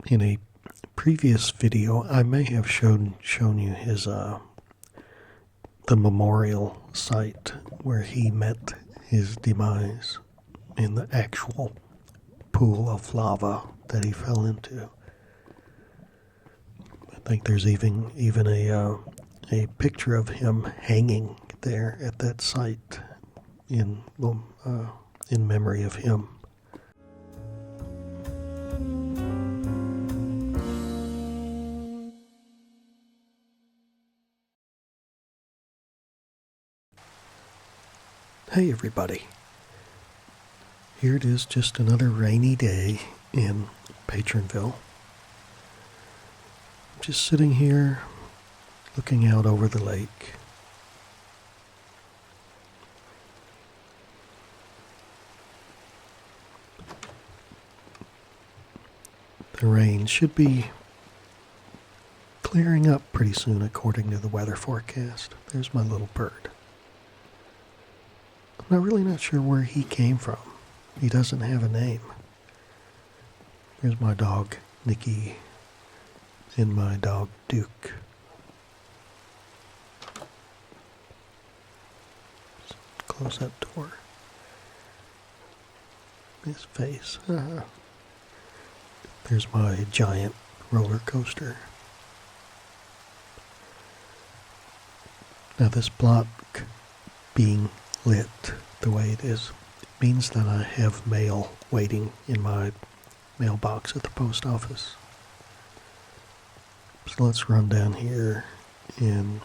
In a previous video, I may have shown you his the memorial site where he met his demise in the actual pool of lava that he fell into. I think there's even a picture of him hanging there at that site in memory of him. Hey everybody, here it is, just another rainy day in Patronville. Just sitting here looking out over the lake. The rain should be clearing up pretty soon according to the weather forecast. There's my little bird. I'm really not sure where he came from. He doesn't have a name. Here's my dog, Nikki, and my dog, Duke. Close that door. His face. There's my giant roller coaster. Now this block being lit the way it is means that I have mail waiting in my mailbox at the post office. So let's run down here and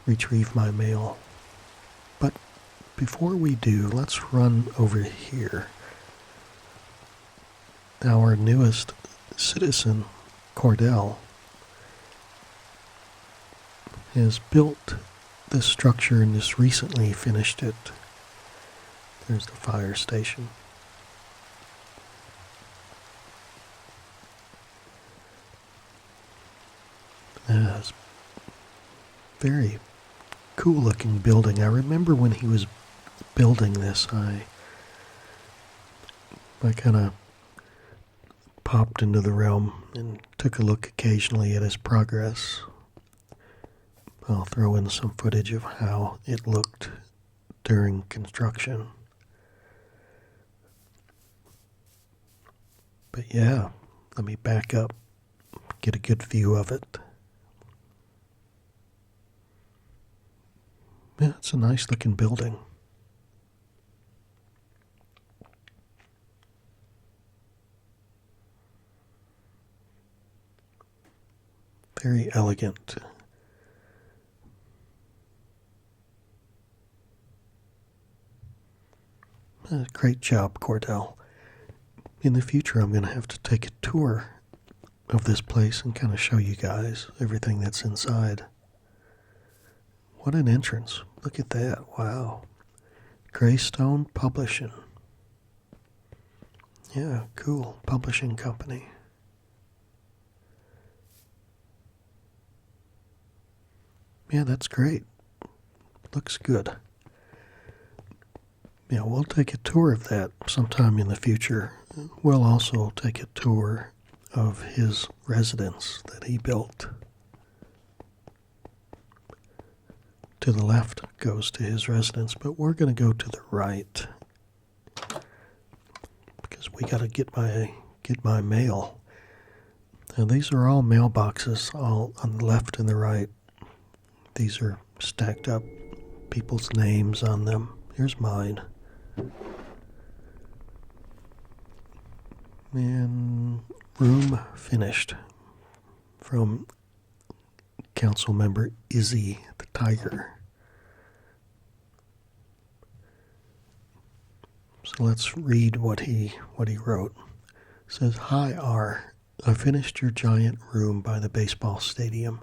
retrieve my mail. But before we do, let's run over here. Our newest citizen, Cordell, has built this structure and just recently finished it. There's the fire station. It's very cool looking building. I remember when he was building this, I kind of popped into the realm and took a look occasionally at his progress. I'll throw in some footage of how it looked during construction. But yeah, let me back up, get a good view of it. Yeah, it's a nice looking building. Very elegant. Great job, Cordell. In the future, I'm going to have to take a tour of this place and kind of show you guys everything that's inside. What an entrance. Look at that. Wow. Greystone Publishing. Yeah, cool. Publishing company. Yeah, that's great. Looks good. Yeah, we'll take a tour of that sometime in the future. We'll also take a tour of his residence that he built. To the left goes to his residence, but we're going to go to the right because we got to get my mail. Now these are all mailboxes, all on the left and the right. These are stacked up, people's names on them. Here's mine. And room finished from council member Izzy the Tiger. So let's read what he wrote. It says, "Hi R, I finished your giant room by the baseball stadium.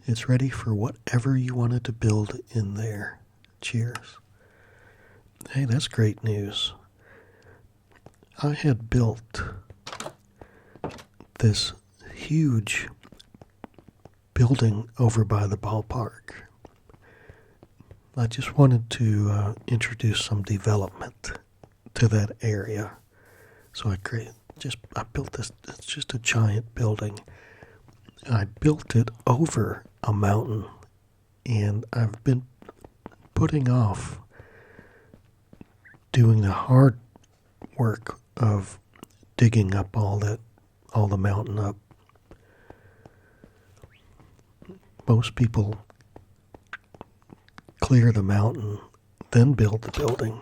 It's ready for whatever you wanted to build in there. Cheers." Hey, that's great news. I had built this huge building over by the ballpark. I just wanted to introduce some development to that area. So I I built this. It's just a giant building. I built it over a mountain, and I've been putting off doing the hard work of digging up all the mountain up. Most people clear the mountain, then build the building.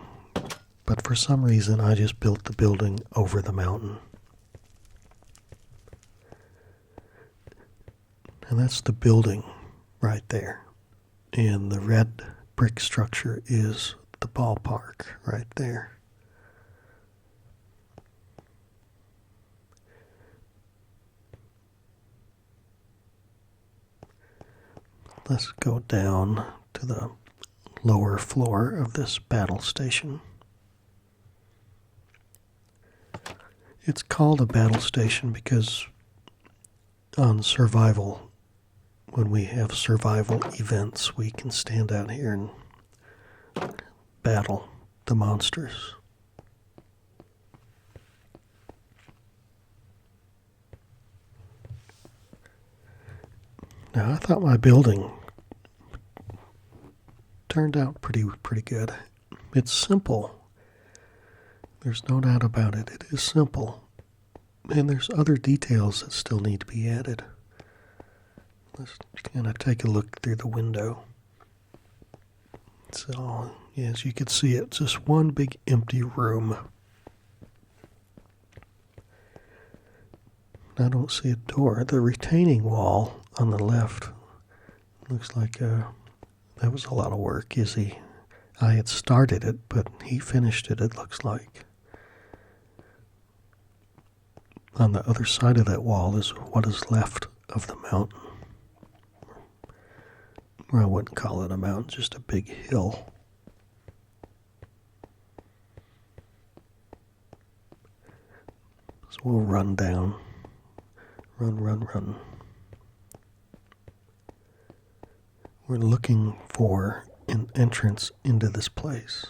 But for some reason, I just built the building over the mountain. And that's the building right there. And the red brick structure is the ballpark right there. Let's go down to the lower floor of this battle station. It's called a battle station because on survival, when we have survival events, we can stand out here and battle the monsters. Now, I thought my building turned out pretty good. It's simple. There's no doubt about it. It is simple. And there's other details that still need to be added. Let's kind of take a look through the window. So, as you can see, it's just one big empty room. I don't see a door. The retaining wall on the left looks like that was a lot of work, I had started it, but he finished it looks like. On the other side of that wall is what is left of the mountain. Or I wouldn't call it a mountain, just a big hill. So we'll run down. Run. We're looking for an entrance into this place.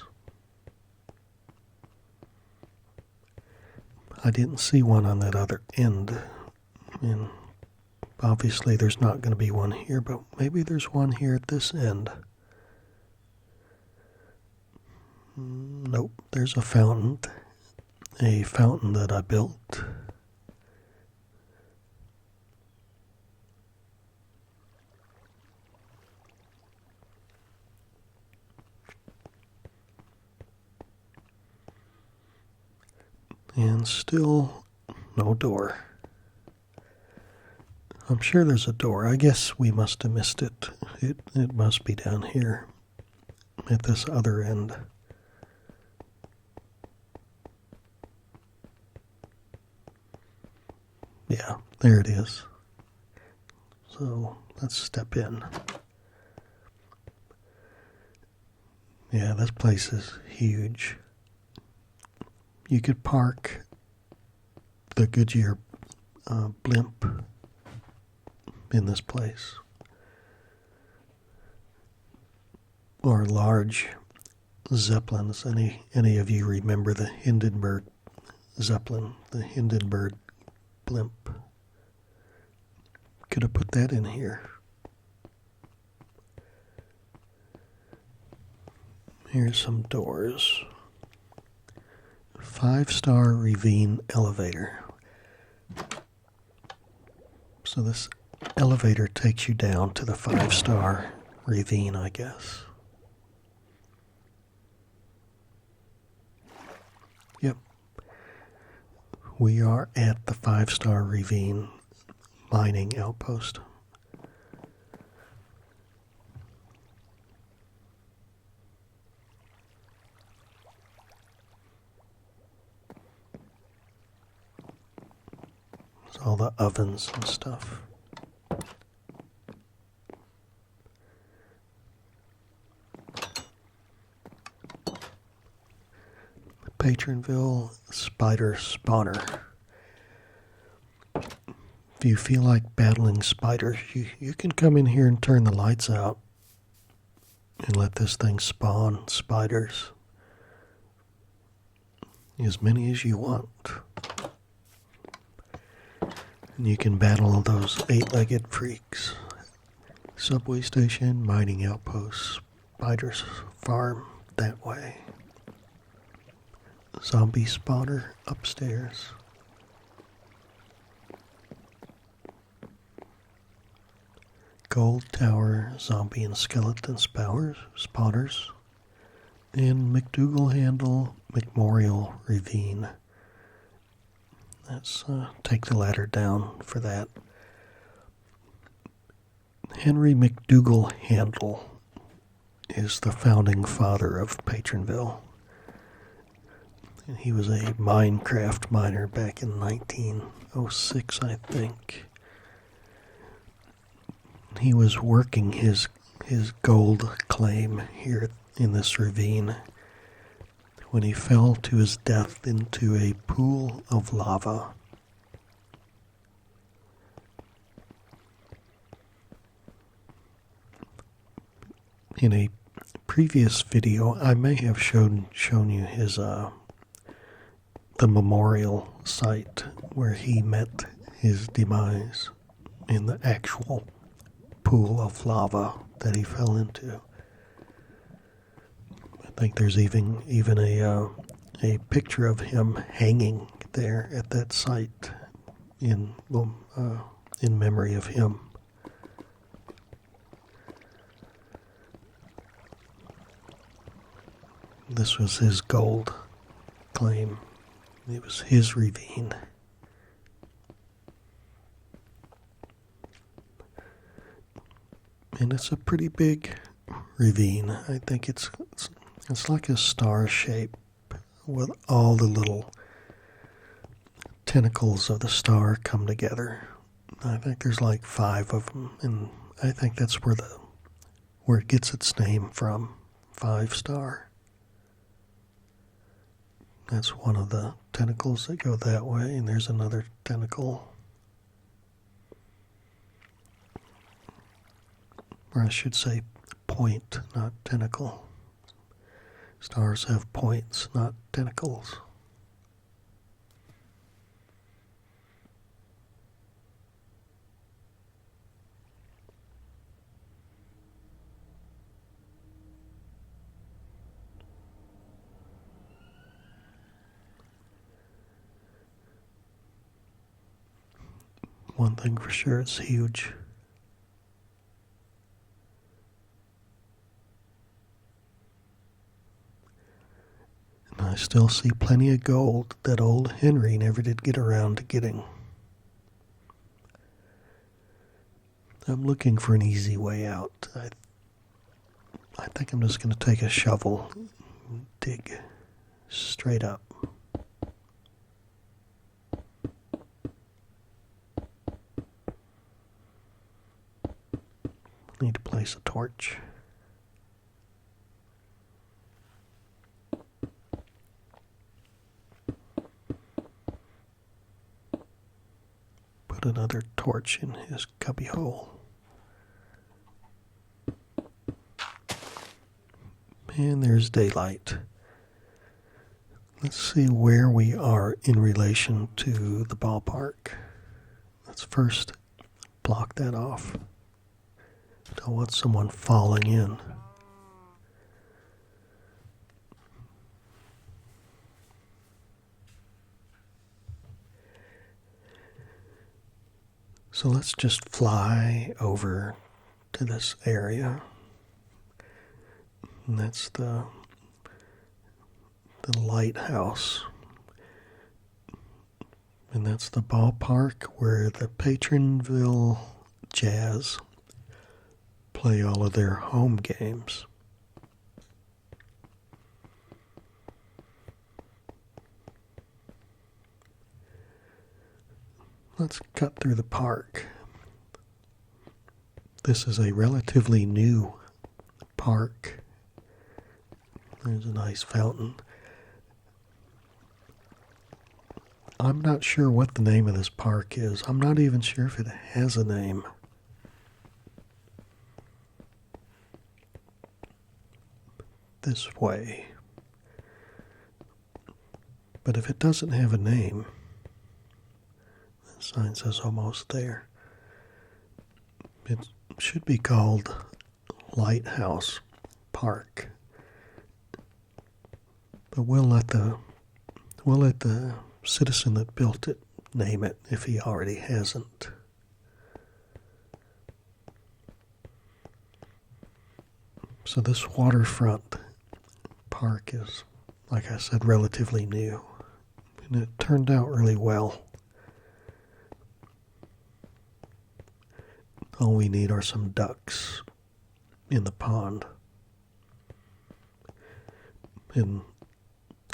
I didn't see one on that other end, and obviously there's not going to be one here, but maybe there's one here at this end. Nope, there's a fountain that I built. And still no door. I'm sure there's a door. I guess we must have missed it. It must be down here at this other end. Yeah, there it is. So let's step in. Yeah, this place is huge. You could park the Goodyear Blimp in this place. Or large Zeppelins. Any of you remember the Hindenburg Zeppelin, the Hindenburg Blimp? Could have put that in here. Here's some doors. 5-star ravine elevator. So this elevator takes you down to the 5-star ravine, I guess. Yep. We are at the 5-star ravine mining outpost. All the ovens and stuff. Patronville Spider Spawner. If you feel like battling spiders, you can come in here and turn the lights out and let this thing spawn spiders. As many as you want. And you can battle those eight-legged freaks. Subway station, mining outpost, spider's farm that way. Zombie spotter upstairs. Gold tower, zombie and skeleton spotters. And McDougal handle, Memorial ravine. Let's take the ladder down for that. Henry McDougal Handle is the founding father of Patronville. And he was a Minecraft miner back in 1906, I think. He was working his gold claim here in this ravine when he fell to his death into a pool of lava. In a previous video, I may have shown you his the memorial site where he met his demise in the actual pool of lava that he fell into. I think there's even a picture of him hanging there at that site in memory of him. This was his gold claim. It was his ravine. And it's a pretty big ravine. I think it's like a star shape with all the little tentacles of the star come together. I think there's like 5 of them, and I think that's where it gets its name from, 5-star. That's one of the tentacles that go that way, and there's another tentacle. Or I should say point, not tentacle. Stars have points, not tentacles. One thing for sure, it's huge. And I still see plenty of gold that old Henry never did get around to getting. I'm looking for an easy way out. I think I'm just going to take a shovel and dig straight up. Need to place a torch. Put another torch in his cubbyhole. And there's daylight. Let's see where we are in relation to the ballpark. Let's first block that off. Don't want someone falling in. So let's just fly over to this area. And that's the lighthouse. And that's the ballpark where the Patronville Jazz play all of their home games. Let's cut through the park. This is a relatively new park. There's a nice fountain. I'm not sure what the name of this park is. I'm not even sure if it has a name. This way. But if it doesn't have a name, Sign says almost there. It should be called Lighthouse Park. But we'll let the citizen that built it name it if he already hasn't. So this waterfront park is, like I said, relatively new. And it turned out really well. All we need are some ducks in the pond. And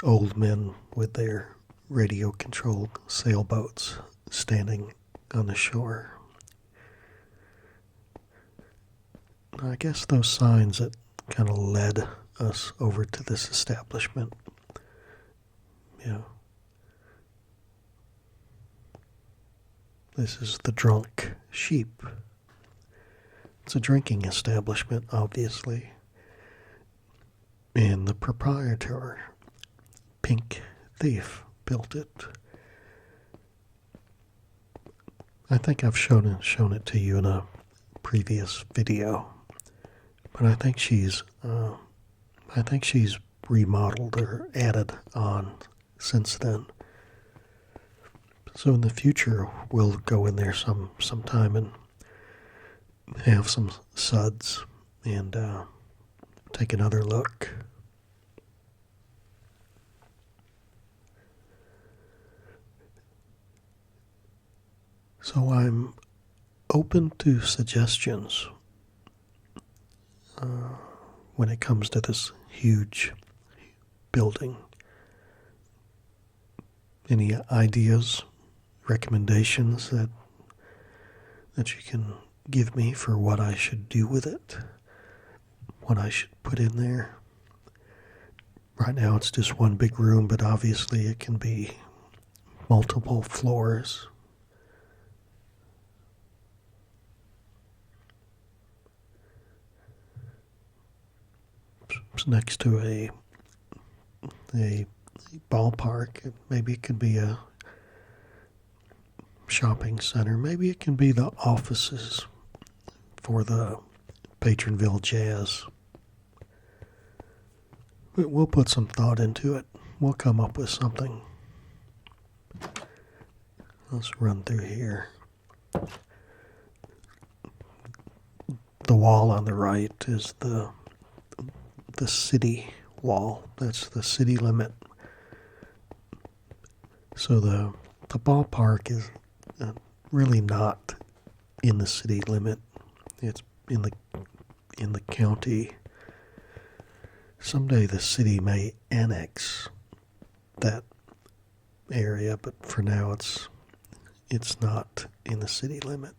old men with their radio-controlled sailboats standing on the shore. I guess those signs that kind of led us over to this establishment. Yeah. This is the Drunk Sheep. It's a drinking establishment, obviously. And the proprietor, Pink Thief, built it. I think I've shown it to you in a previous video. But I think she's remodeled or added on since then. So in the future, we'll go in there sometime and have some suds and take another look. So I'm open to suggestions when it comes to this huge building. Any ideas, recommendations that you can give me for what I should do with it, what I should put in there? Right now it's just one big room, but obviously it can be multiple floors. It's next to a ballpark. Maybe it could be a shopping center. Maybe it can be the offices for the Patronville Jazz. But we'll put some thought into it. We'll come up with something. Let's run through here. The wall on the right is the city wall. That's the city limit. So the ballpark is really not in the city limit. It's in the county. Someday the city may annex that area, but for now it's not in the city limit.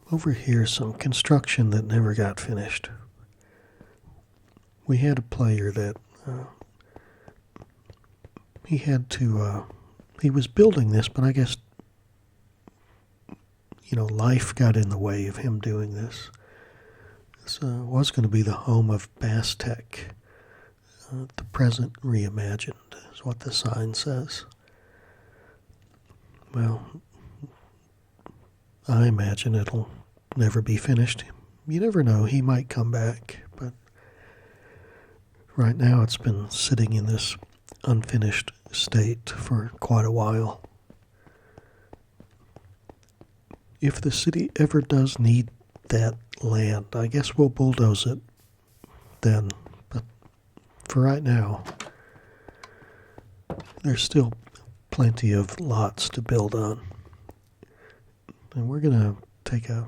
Over here, some construction that never got finished. We had a player that he was building this, but I guess, life got in the way of him doing this. This was going to be the home of Bass Tech, the present reimagined, is what the sign says. Well, I imagine it'll never be finished. You never know, he might come back, but right now it's been sitting in this unfinished state for quite a while. If the city ever does need that land, I guess we'll bulldoze it then. But for right now, there's still plenty of lots to build on. And we're going to take a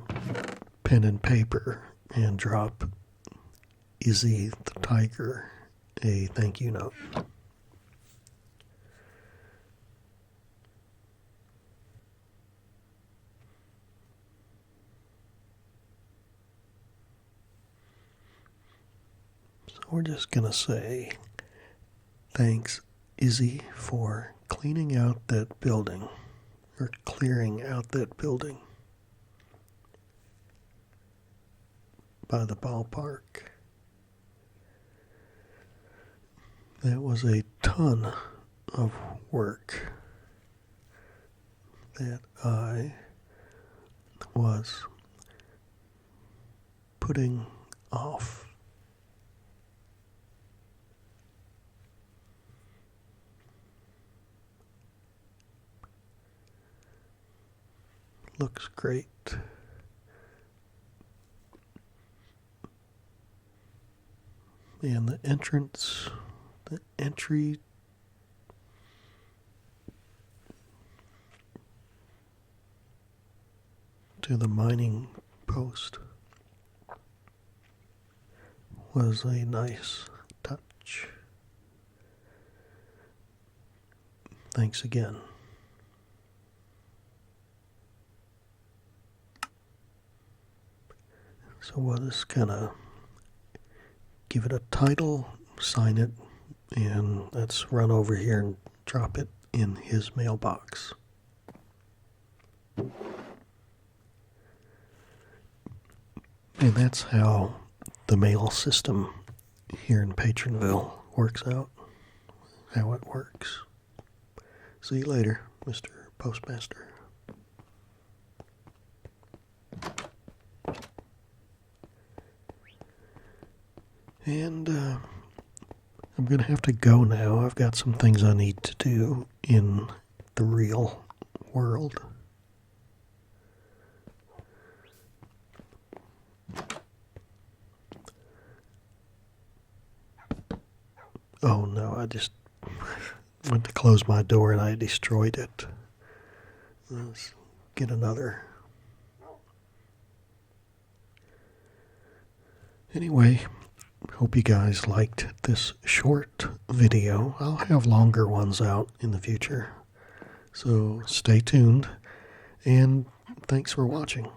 pen and paper and drop Izzy the Tiger a thank you note. we're just going to say thanks, Izzy, for cleaning out that building, or clearing out that building by the ballpark. That was a ton of work that I was putting off. Looks great. And the entry to the mining post was a nice touch. Thanks again. So we'll just kind of give it a title, sign it, and let's run over here and drop it in his mailbox. And that's how the mail system here in Patronville works out, how it works. See you later, Mr. Postmaster. And I'm going to have to go now. I've got some things I need to do in the real world. Oh no, I just went to close my door and I destroyed it. Let's get another. Anyway, hope you guys liked this short video. I'll have longer ones out in the future. So stay tuned and thanks for watching.